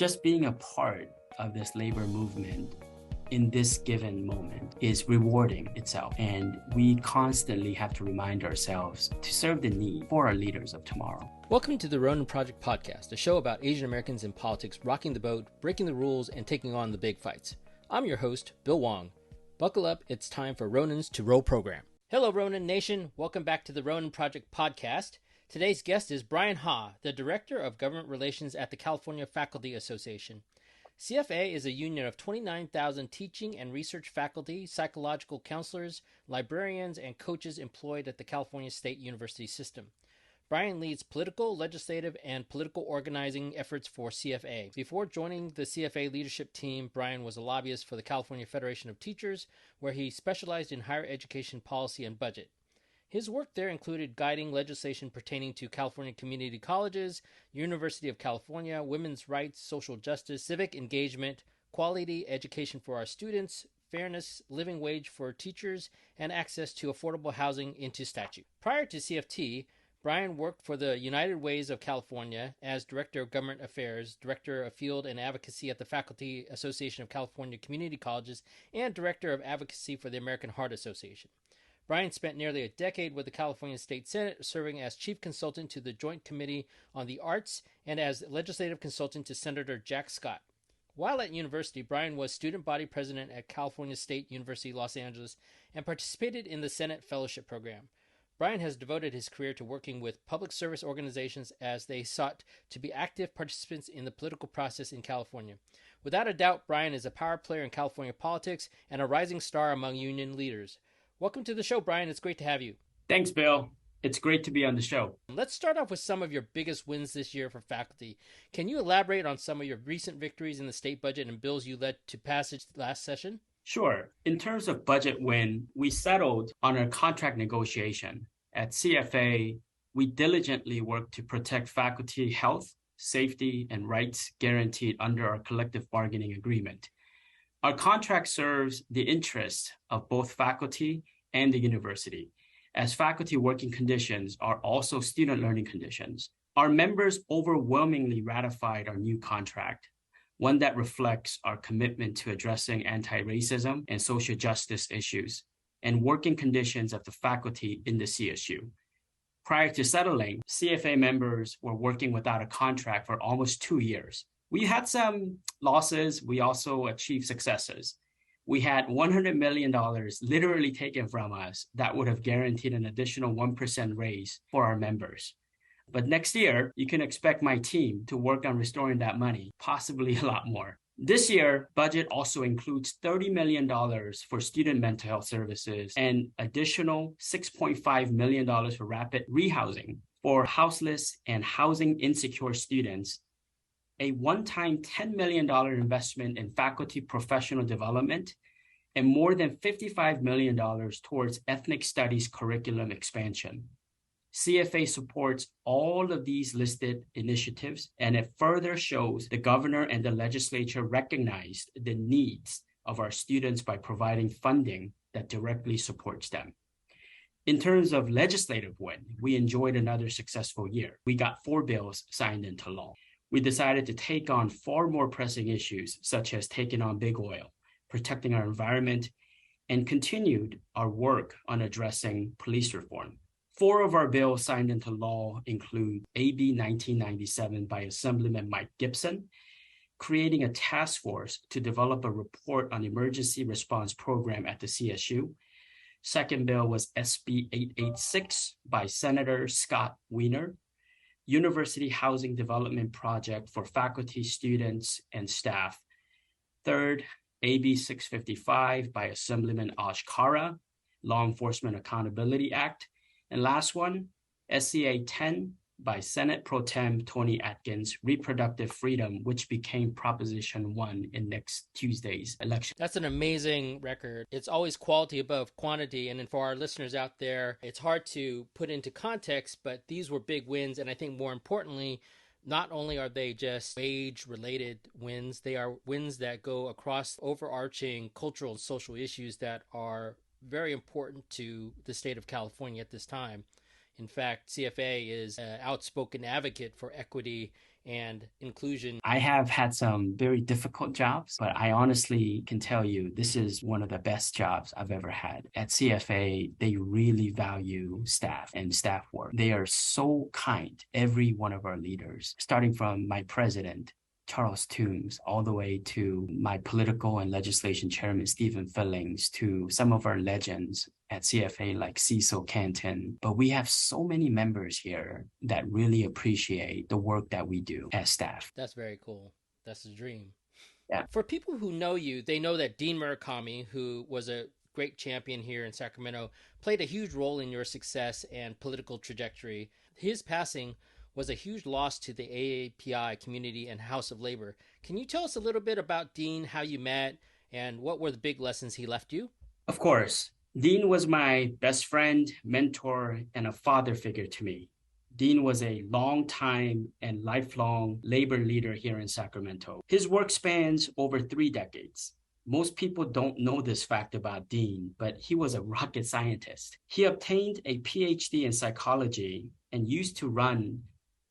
just being a part of this labor movement in this given moment is rewarding itself. And we constantly have to remind ourselves to serve the need for our leaders of tomorrow. Welcome to the Ronin Project Podcast, a show about Asian Americans in politics rocking the boat, breaking the rules, and taking on the big fights. I'm your host, Bill Wong. Buckle up, it's time for Ronin's To Row program. Hello, Ronin Nation. Welcome back to the Ronin Project Podcast. Today's guest is Bryan Ha, the Director of Government Relations at the California Faculty Association. CFA is a union of 29,000 teaching and research faculty, psychological counselors, librarians, and coaches employed at the California State University system. Bryan leads political, legislative, and political organizing efforts for CFA. Before joining the CFA leadership team, Bryan was a lobbyist for the California Federation of Teachers, where he specialized in higher education policy and budget. His work there included guiding legislation pertaining to California community colleges, University of California, women's rights, social justice, civic engagement, quality education for our students, fairness, living wage for teachers, and access to affordable housing into statute. Prior to CFT, Bryan worked for the United Ways of California as Director of Government Affairs, Director of Field and Advocacy at the Faculty Association of California Community Colleges, and Director of Advocacy for the American Heart Association. Bryan spent nearly a decade with the California State Senate, serving as Chief Consultant to the Joint Committee on the Arts and as Legislative Consultant to Senator Jack Scott. While at university, Bryan was Student Body President at California State University, Los Angeles, and participated in the Senate Fellowship Program. Bryan has devoted his career to working with public service organizations as they sought to be active participants in the political process in California. Without a doubt, Bryan is a power player in California politics and a rising star among union leaders. Welcome to the show, Bryan. It's great to have you. Thanks, Bill. It's great to be on the show. Let's start off with some of your biggest wins this year for faculty. Can you elaborate on some of your recent victories in the state budget and bills you led to passage last session? Sure. In terms of budget win, we settled on a contract negotiation. At CFA, we diligently worked to protect faculty health, safety, and rights guaranteed under our collective bargaining agreement. Our contract serves the interests of both faculty and the university, as faculty working conditions are also student learning conditions. Our members overwhelmingly ratified our new contract, one that reflects our commitment to addressing anti-racism and social justice issues and working conditions of the faculty in the CSU. Prior to settling, CFA members were working without a contract for almost 2 years. We had some losses. We also achieved successes. We had $100 million literally taken from us that would have guaranteed an additional 1% raise for our members. But next year, you can expect my team to work on restoring that money, possibly a lot more. This year, budget also includes $30 million for student mental health services and additional $6.5 million for rapid rehousing for houseless and housing insecure students, a one-time $10 million investment in faculty professional development, and more than $55 million towards ethnic studies curriculum expansion. CFA supports all of these listed initiatives, and it further shows the governor and the legislature recognized the needs of our students by providing funding that directly supports them. In terms of legislative win, we enjoyed another successful year. We got 4 bills signed into law. We decided to take on far more pressing issues, such as taking on big oil, protecting our environment, and continued our work on addressing police reform. 4 of our bills signed into law include AB 1997 by Assemblyman Mike Gibson, creating a task force to develop a report on emergency response program at the CSU. Second bill was SB 886 by Senator Scott Wiener, University Housing Development Project for faculty, students, and staff. Third, AB 655 by Assemblyman Ash Kara, Law Enforcement Accountability Act. And last one, SCA 10 by Senate Pro Tem Tony Atkins, Reproductive Freedom, which became Proposition 1 in next Tuesday's election. That's an amazing record. It's always quality above quantity. And for our listeners out there, it's hard to put into context, but these were big wins. And I think more importantly, not only are they just wage-related wins, they are wins that go across overarching cultural and social issues that are very important to the state of California at this time. In fact, CFA is an outspoken advocate for equity and inclusion. I have had some very difficult jobs, but I honestly can tell you this is one of the best jobs I've ever had. At CFA, they really value staff and staff work. They are so kind, every one of our leaders, starting from my president, Charles Toombs, all the way to my political and legislation chairman, Stephen Fillings, to some of our legends at CFA like Cecil Canton. But we have so many members here that really appreciate the work that we do as staff. That's very cool. That's the dream. Yeah. For people who know you, they know that Dean Murakami, who was a great champion here in Sacramento, played a huge role in your success and political trajectory. His passing was a huge loss to the AAPI community and House of Labor. Can you tell us a little bit about Dean, how you met, and what were the big lessons he left you? Of course. Dean was my best friend, mentor, and a father figure to me. Dean was a long-time and lifelong labor leader here in Sacramento. His work spans over 3 decades. Most people don't know this fact about Dean, but he was a rocket scientist. He obtained a PhD in psychology and used to run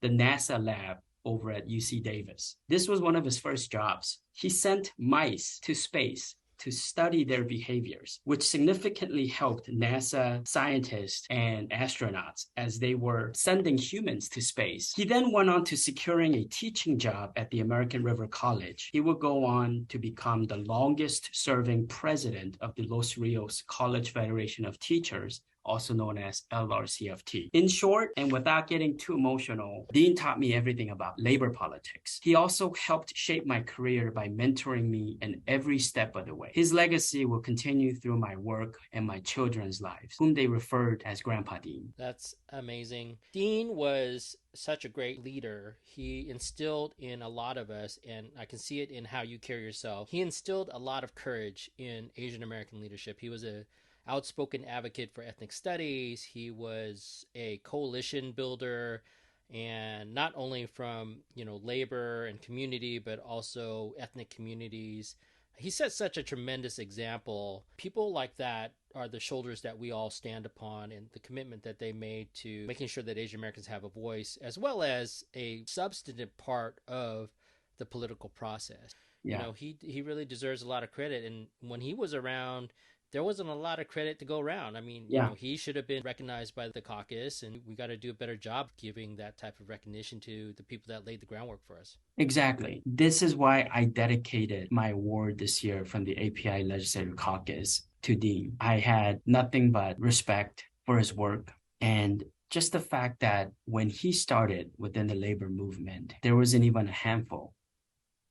the NASA lab over at UC Davis. This was one of his first jobs. He sent mice to space to study their behaviors, which significantly helped NASA scientists and astronauts as they were sending humans to space. He then went on to securing a teaching job at the American River College. He would go on to become the longest serving president of the Los Rios College Federation of Teachers, also known as LRCFT. In short, and without getting too emotional, Dean taught me everything about labor politics. He also helped shape my career by mentoring me in every step of the way. His legacy will continue through my work and my children's lives, whom they referred as Grandpa Dean. That's amazing. Dean was such a great leader. He instilled in a lot of us, and I can see it in how you carry yourself. He instilled a lot of courage in Asian American leadership. He was a outspoken advocate for ethnic studies. He was a coalition builder, and not only from labor and community, but also ethnic communities. He set such a tremendous example. People like that are the shoulders that we all stand upon, and the commitment that they made to making sure that Asian Americans have a voice as well as a substantive part of the political process. Yeah. He really deserves a lot of credit, and when he was around, there wasn't a lot of credit to go around. I mean, he should have been recognized by the caucus, and we got to do a better job giving that type of recognition to the people that laid the groundwork for us. Exactly. This is why I dedicated my award this year from the API Legislative Caucus to Dean. I had nothing but respect for his work, and just the fact that when he started within the labor movement, there wasn't even a handful.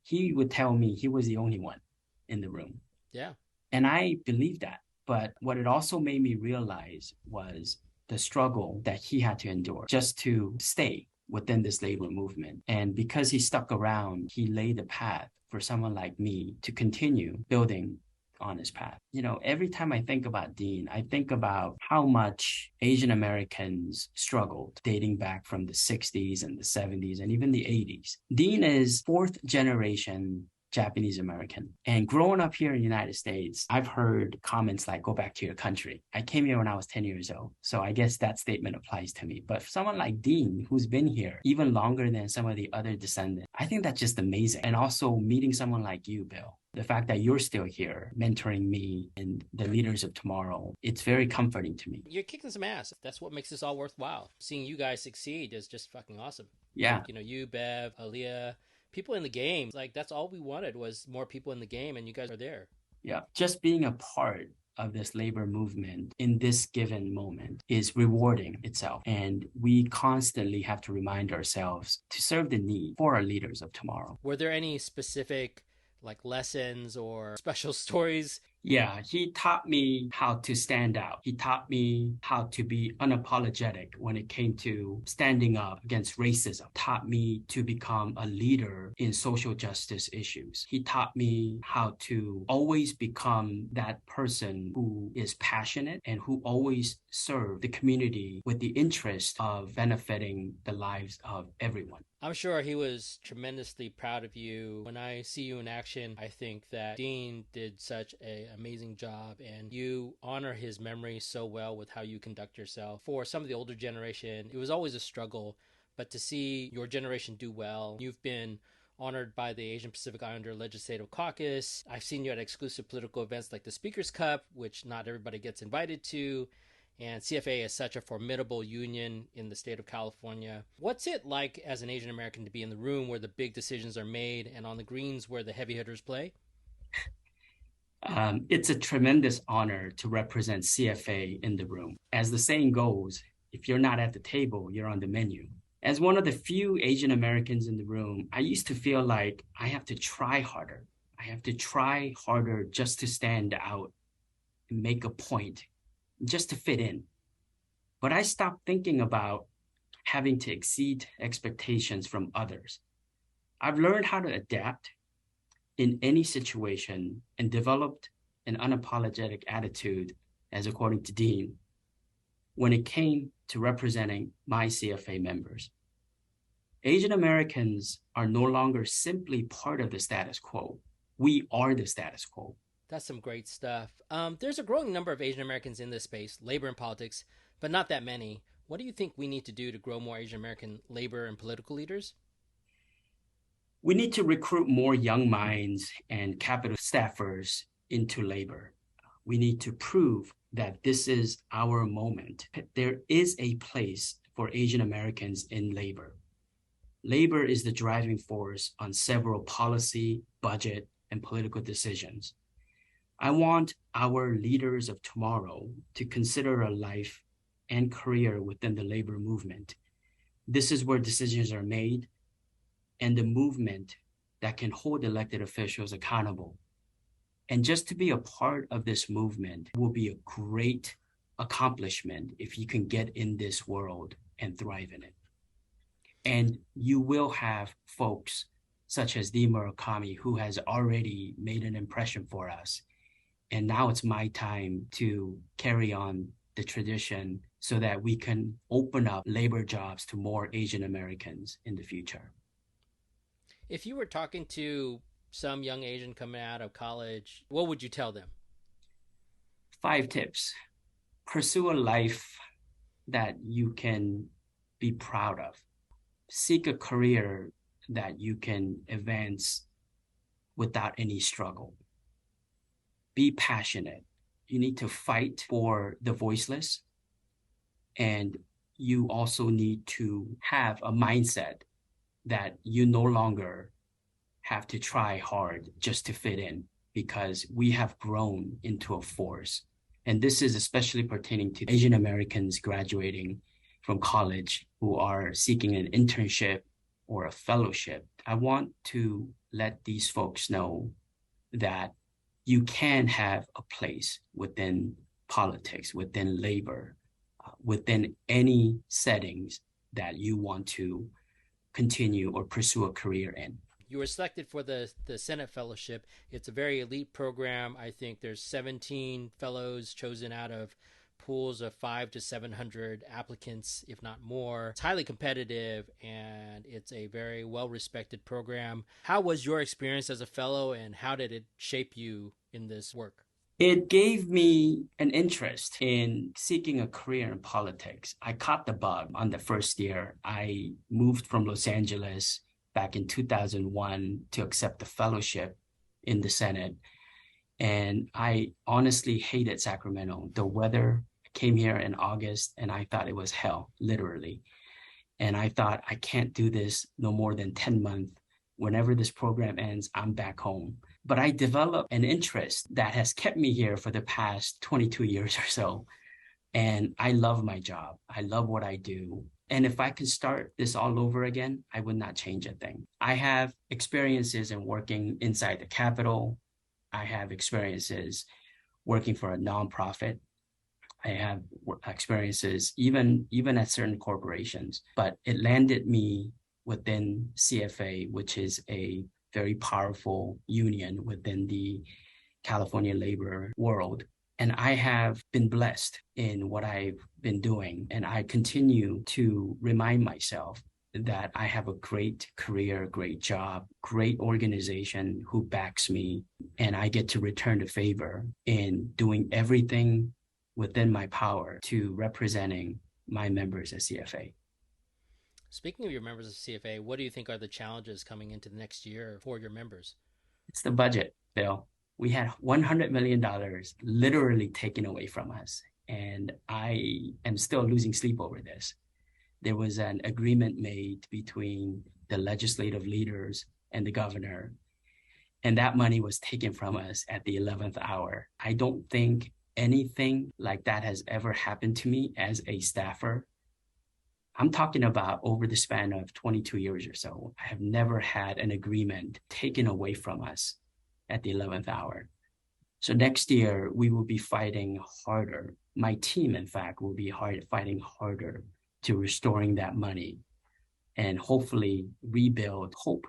He would tell me he was the only one in the room. Yeah. And I believe that. But what it also made me realize was the struggle that he had to endure just to stay within this labor movement. And because he stuck around, he laid the path for someone like me to continue building on his path. Every time I think about Dean, I think about how much Asian Americans struggled dating back from the 60s and the 70s and even the 80s. Dean is 4th generation Japanese American. And growing up here in the United States, I've heard comments like, go back to your country. I came here when I was 10 years old. So I guess that statement applies to me. But for someone like Dean, who's been here even longer than some of the other descendants, I think that's just amazing. And also meeting someone like you, Bill, the fact that you're still here mentoring me and the leaders of tomorrow, it's very comforting to me. You're kicking some ass. That's what makes this all worthwhile. Seeing you guys succeed is just fucking awesome. Yeah. You, Bev, Aaliyah, people in the game, that's all we wanted was more people in the game, and you guys are there. Yeah. Just being a part of this labor movement in this given moment is rewarding itself. And we constantly have to remind ourselves to serve the need for our leaders of tomorrow. Were there any specific lessons or special stories? Yeah, he taught me how to stand out. He taught me how to be unapologetic when it came to standing up against racism. Taught me to become a leader in social justice issues. He taught me how to always become that person who is passionate and who always serve the community with the interest of benefiting the lives of everyone. I'm sure he was tremendously proud of you. When I see you in action, I think that Dean did such an amazing job, and you honor his memory so well with how you conduct yourself. For some of the older generation, it was always a struggle but to see your generation do well, you've been honored by the Asian Pacific Islander Legislative Caucus. I've seen you at exclusive political events like the Speaker's Cup, which not everybody gets invited to. And CFA is such a formidable union in the state of California. What's it like as an Asian American to be in the room where the big decisions are made and on the greens where the heavy hitters play? It's a tremendous honor to represent CFA in the room. As the saying goes, if you're not at the table, you're on the menu. As one of the few Asian Americans in the room, I used to feel like I have to try harder. I have to try harder just to stand out and make a point, just to fit in. But I stopped thinking about having to exceed expectations from others. I've learned how to adapt in any situation and developed an unapologetic attitude, as according to Dean, when it came to representing my CFA members. Asian Americans are no longer simply part of the status quo. We are the status quo. That's some great stuff. There's a growing number of Asian Americans in this space, labor and politics, but not that many. What do you think we need to do to grow more Asian American labor and political leaders? We need to recruit more young minds and capital staffers into labor. We need to prove that this is our moment. There is a place for Asian Americans in labor. Labor is the driving force on several policy, budget, and political decisions. I want our leaders of tomorrow to consider a life and career within the labor movement. This is where decisions are made and the movement that can hold elected officials accountable. And just to be a part of this movement will be a great accomplishment if you can get in this world and thrive in it. And you will have folks such as Dean Murakami, who has already made an impression for us. And now it's my time to carry on the tradition so that we can open up labor jobs to more Asian Americans in the future. If you were talking to some young Asian coming out of college, what would you tell them? 5 tips. Pursue a life that you can be proud of. Seek a career that you can advance without any struggle. Be passionate. You need to fight for the voiceless. And you also need to have a mindset that you no longer have to try hard just to fit in, because we have grown into a force. And this is especially pertaining to Asian Americans graduating from college who are seeking an internship or a fellowship. I want to let these folks know that you can have a place within politics, within labor, within any settings that you want to continue or pursue a career in. You were selected for the Senate Fellowship. It's a very elite program. I think there's 17 fellows chosen out of pools of 500 to 700 applicants, if not more. It's highly competitive, and it's a very well-respected program. How was your experience as a fellow, and how did it shape you in this work? It gave me an interest in seeking a career in politics. I caught the bug on the first year. I moved from Los Angeles back in 2001 to accept the fellowship in the Senate. And I honestly hated Sacramento. The weather came here in August and I thought it was hell, literally. And I thought, I can't do this no more than 10 months. Whenever this program ends, I'm back home. But I developed an interest that has kept me here for the past 22 years or so. And I love my job. I love what I do. And if I could start this all over again, I would not change a thing. I have experiences in working inside the Capitol. I have experiences working for a nonprofit. I have experiences even at certain corporations. But it landed me within CFA, which is a very powerful union within the California labor world. And I have been blessed in what I've been doing. And I continue to remind myself that I have a great career, great job, great organization who backs me. And I get to return the favor in doing everything within my power to representing my members at CFA. Speaking of your members of CFA, what do you think are the challenges coming into the next year for your members? It's the budget, Bill. We had $100 million literally taken away from us. And I am still losing sleep over this. There was an agreement made between the legislative leaders and the governor, and that money was taken from us at the 11th hour. I don't think anything like that has ever happened to me as a staffer. I'm talking about over the span of 22 years or so. I have never had an agreement taken away from us at the 11th hour. So next year, we will be fighting harder. My team, in fact, will be fighting harder to restoring that money and hopefully rebuild hope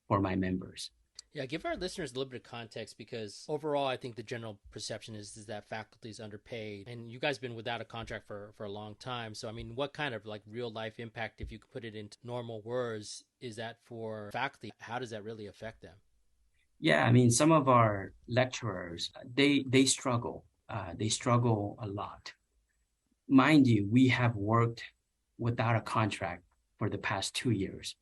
for my members. Yeah, give our listeners a little bit of context because overall, I think the general perception is that faculty is underpaid. And you guys have been without a contract for a long time. So, I mean, what kind of like real life impact, if you could put it into normal words, is that for faculty? How does that really affect them? Yeah, I mean, some of our lecturers, they struggle. They struggle a lot. Mind you, we have worked without a contract for the past 2 years.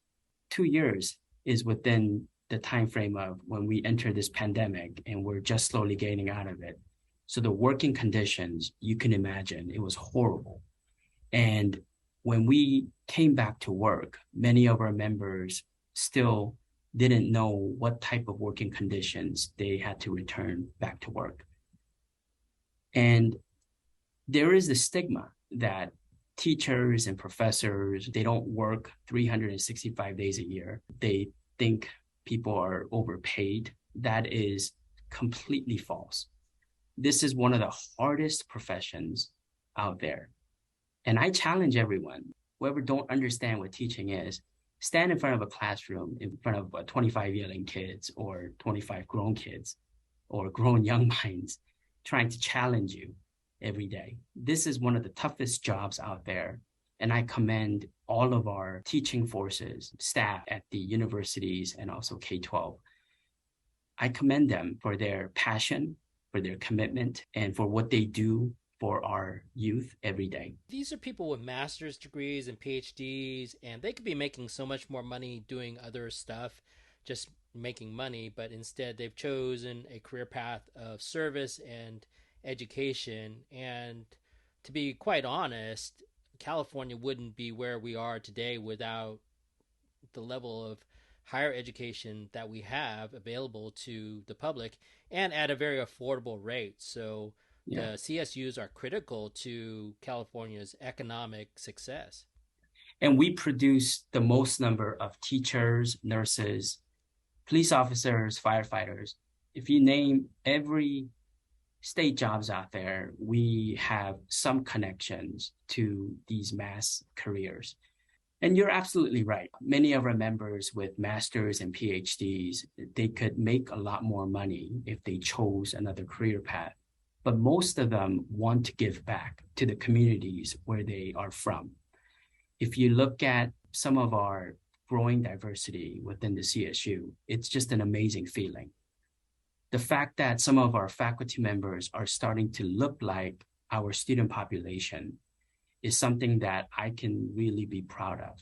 2 years is within the time frame of when we entered this pandemic, and we're just slowly getting out of it. So the working conditions, you can imagine, it was horrible. And when we came back to work, many of our members still didn't know what type of working conditions they had to return back to work. And there is the stigma that teachers and professors, they don't work 365 days a year. They think people are overpaid. That is completely false. This is one of the hardest professions out there. And I challenge everyone, whoever don't understand what teaching is, stand in front of a classroom in front of 25 yelling kids or 25 grown kids or grown young minds trying to challenge you every day. This is one of the toughest jobs out there. And I commend all of our teaching forces, staff at the universities and also K-12. I commend them for their passion, for their commitment, and for what they do for our youth every day. These are people with master's degrees and PhDs, and they could be making so much more money doing other stuff, just making money, but instead they've chosen a career path of service and education. And to be quite honest, California wouldn't be where we are today without the level of higher education that we have available to the public and at a very affordable rate. So the CSUs are critical to California's economic success. And we produce the most number of teachers, nurses, police officers, firefighters. If you name every state jobs out there, we have some connections to these mass careers. And you're absolutely right. Many of our members with masters and PhDs, they could make a lot more money if they chose another career path. But most of them want to give back to the communities where they are from. If you look at some of our growing diversity within the CSU, it's just an amazing feeling. The fact that some of our faculty members are starting to look like our student population is something that I can really be proud of.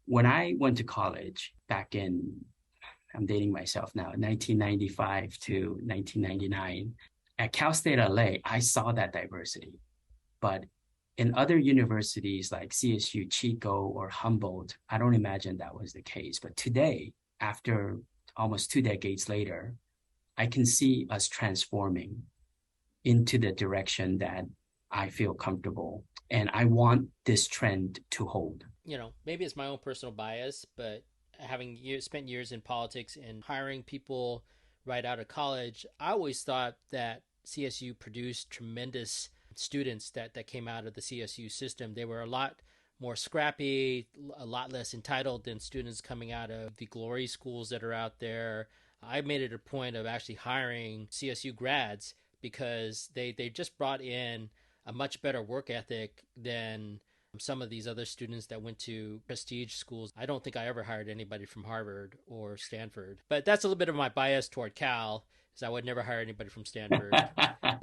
When I went to college back in, I'm dating myself now, 1995 to 1999, at Cal State LA, I saw that diversity. But in other universities like CSU, Chico, or Humboldt, I don't imagine that was the case. But today, after almost 2 decades later, I can see us transforming into the direction that I feel comfortable. And I want this trend to hold. You know, maybe it's my own personal bias, but having spent years in politics and hiring people right out of college, I always thought that CSU produced tremendous students that came out of the CSU system. They were a lot more scrappy, a lot less entitled than students coming out of the glory schools that are out there. I made it a point of actually hiring CSU grads because they just brought in a much better work ethic than some of these other students that went to prestige schools. I don't think I ever hired anybody from Harvard or Stanford. But that's a little bit of my bias toward Cal. I would never hire anybody from Stanford.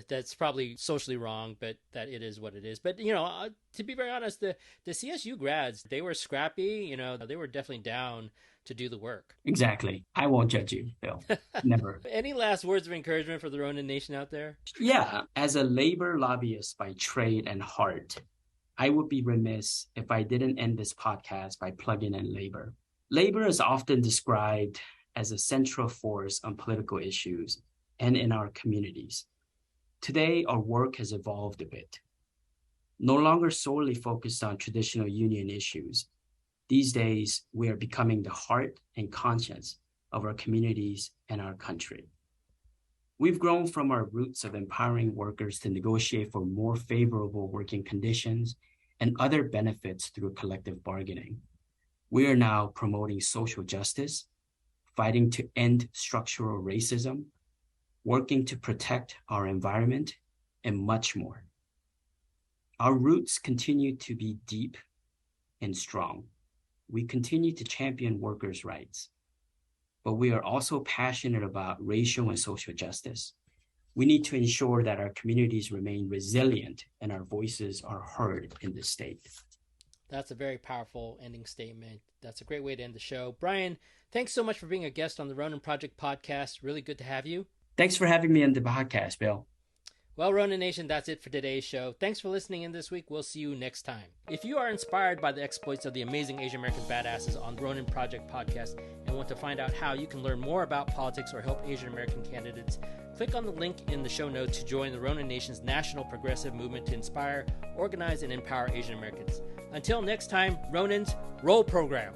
That's probably socially wrong, but that it is what it is. But, to be very honest, the CSU grads, they were scrappy. They were definitely down to do the work. Exactly. I won't judge you, Bill. Never. Any last words of encouragement for the Ronin Nation out there? Yeah. As a labor lobbyist by trade and heart, I would be remiss if I didn't end this podcast by plugging in labor. Labor is often described as a central force on political issues and in our communities. Today, our work has evolved a bit. No longer solely focused on traditional union issues. These days, we are becoming the heart and conscience of our communities and our country. We've grown from our roots of empowering workers to negotiate for more favorable working conditions and other benefits through collective bargaining. We are now promoting social justice, fighting to end structural racism, working to protect our environment, and much more. Our roots continue to be deep and strong. We continue to champion workers' rights, but we are also passionate about racial and social justice. We need to ensure that our communities remain resilient and our voices are heard in the state. That's a very powerful ending statement. That's a great way to end the show. Bryan, thanks so much for being a guest on the Ronin Project podcast. Really good to have you. Thanks for having me on the podcast, Bill. Well, Ronin Nation, that's it for today's show. Thanks for listening in this week. We'll see you next time. If you are inspired by the exploits of the amazing Asian American badasses on the Ronin Project podcast and want to find out how you can learn more about politics or help Asian American candidates, click on the link in the show notes to join the Ronin Nation's national progressive movement to inspire, organize, and empower Asian Americans. Until next time, Ronins, roll program.